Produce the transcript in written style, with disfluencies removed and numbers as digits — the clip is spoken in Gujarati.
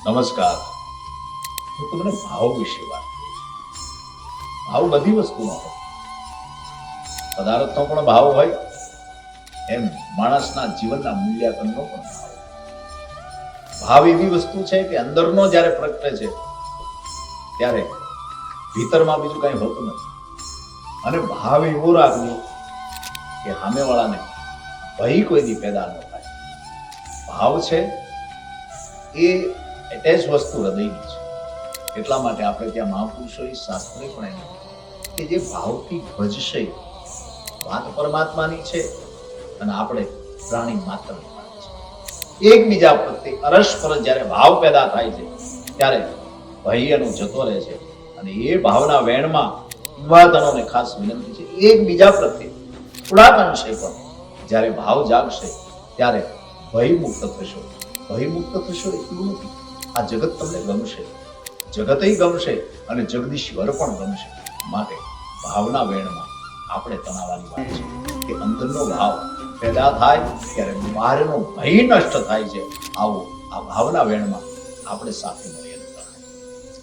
નમસ્કાર. હું તમને ભાવ વિશે વાત કરીશ. ભાવ બધી વસ્તુનો હોય. પદાર્થનો પણ ભાવ હોય, એમ માણસના જીવનના મૂલ્યાંકનનો પણ ભાવ. ભાવ એવી વસ્તુ છે કે અંદરનો જ્યારે પ્રગટે છે ત્યારે ભીતરમાં બીજું કઈ હોતું નથી. અને ભાવ એવો રાખજો કે સામેવાળાને ભય કોઈની પેદા ન થાય. ભાવ છે એ એટેચ વસ્તુ હૃદયની છે. એટલા માટે આપણે ત્યાં મહાપુરુષોએ શાસ્ત્રે પણ એમ કે જે ભાવથી ભજશે વાત પરમાત્માની છે અને આપણે પ્રાણી માત્ર છે. એકબીજા પ્રત્યે અરસપર જ્યારે ભાવ પેદા થાય છે ત્યારે ભય એનો જતો રહે છે. અને એ ભાવના વેણમાં યુવાધનોને ખાસ વિનંતી છે, એકબીજા પ્રત્યે થોડાક અંશે પણ જ્યારે ભાવ જાગશે ત્યારે ભય મુક્ત થશો. ભય મુક્ત થશો એટલું નથી, આ જગત તમને ગમશે, જગતય ગમશે અને જગદીશ્વર પણ ગમશે. માટે ભાવના વેણમાં આપણે તણાવવાની વાત છે કે અંદરનો ભાવ પેદા થાય ત્યારે બહારનો ભય નષ્ટ થાય છે. આવો આ ભાવના વેણમાં આપણે સાથે મળીએ.